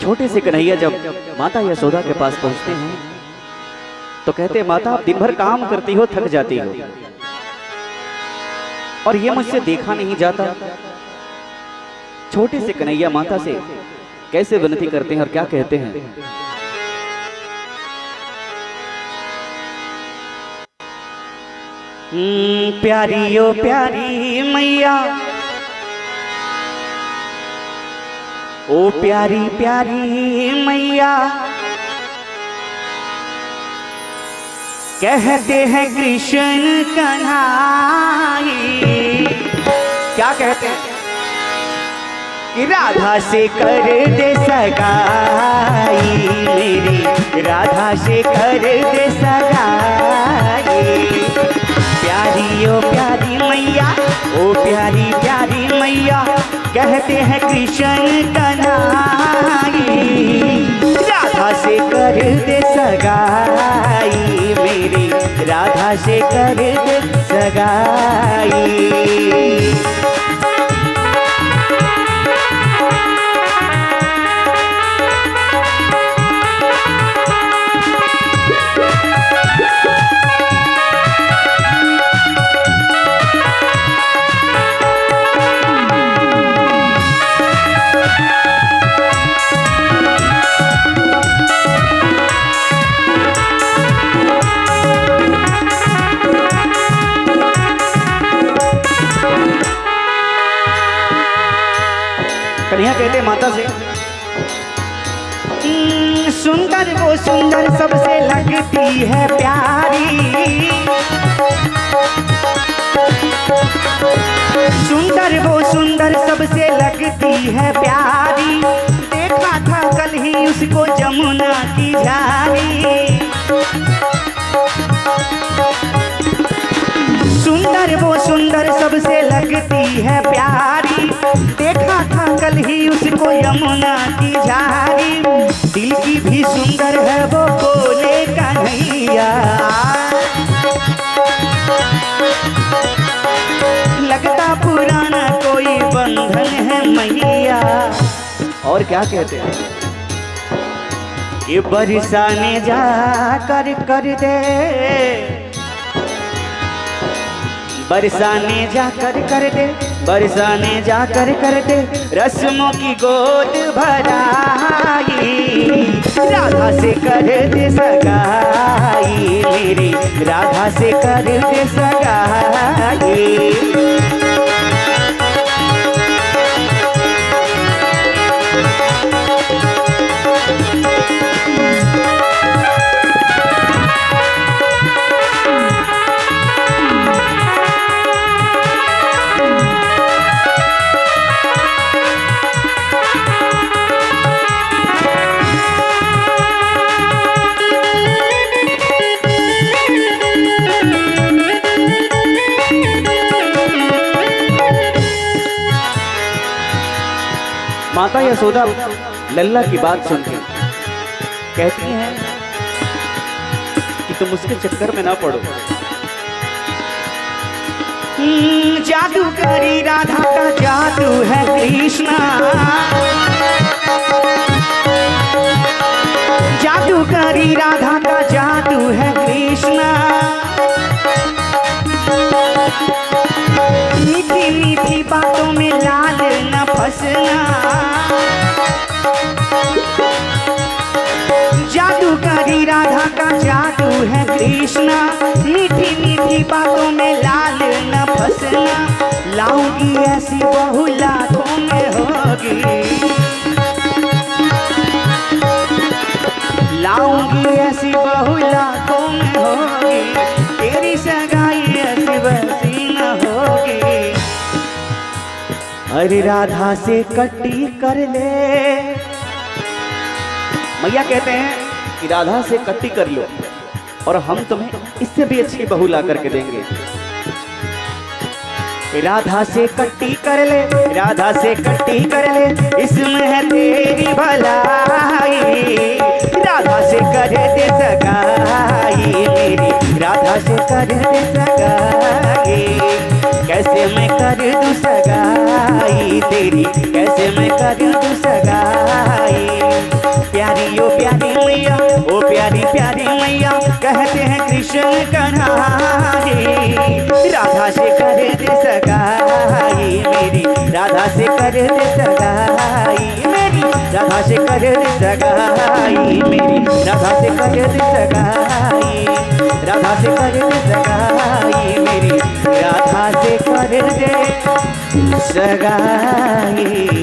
छोटे से कन्हैया जब माता यशोदा के पास पहुंचते हैं तो कहते हैं, माता आप दिन भर काम करती हो, थक जाती हो और ये मुझसे देखा नहीं जाता। छोटे से कन्हैया माता से कैसे विनती करते हैं और क्या कहते हैं? प्यारी ओ प्यारी मैया, ओ प्यारी प्यारी मैया, कहते हैं कृष्ण कन्हाई। क्या कहते हैं? कि राधा से कर दे सगाई, मेरी राधा से कर दे सगाई। प्यारी ओ प्यारी मैया, ओ प्यारी प्यारी मैया, कहते हैं कृष्ण कन्हाई। राधा से कर दे सगाई, मेरी राधा से कर दे सगाई। कन्हैया कहते माता से, सुंदर वो सुंदर सबसे लगती है प्यारी, सुंदर वो सुंदर सबसे लगती है प्यारी। देखा था कल ही उसको जमुना की झारी। सुंदर वो सुंदर सबसे लगती है प्यारी। देखा था कल ही उसको यमुना की झारी। दिल की भी सुंदर है वो बोले कन्हैया, लगता पुराना कोई बंधन है मैया। और क्या कहते हैं? ये बरसाने जा कर दे, बरसाने जाकर कर दे, बरसाने जाकर कर दे, रस्मों की गोद भराई। राधा से कर दे सगाई, मेरी राधा से कर दे सगाई। माता यशोदा लल्ला की बात सुन के कहती हैं कि तुम उसके चक्कर में ना पड़ो। जादूगरी राधा का जादू है कृष्णा, जादूगरी राधा का जादू है कृष्णा। मीठी मीठी बातों में लाल न फंसना, जादूगरी राधा का जादू है कृष्णा। मीठी मीठी बातों में लाल न फंसना। लाऊंगी ऐसी बहू लाखों में होगी, लाऊंगी ऐसी बहू लाखों में होगी। तेरी सगाई ऐसी वैसी न होगी। अरे राधा से कट्टी कर ले, मैया कहते हैं कि राधा से कट्टी कर लो और हम तुम्हें इससे भी अच्छी बहू ला करके देंगे। राधा से कट्टी कर ले, राधा से कट्टी कर ले, इसमें है तेरी भलाई। राधा से कर दे सगाई, मेरी राधा से कर दे सगाई। कैसे मैं कर दूं सगाई तेरी, कैसे मैं कर दूं सगाई। कृष्ण कन्हाई, राधा से कर दे सगाई मेरी, राधा से कर दे सगाई मेरी, राधा से कर दे सगाई मेरी, राधा से कर दे सगाई, राधा से कर दे सगाई मेरी, राधा से कर दे सगाई।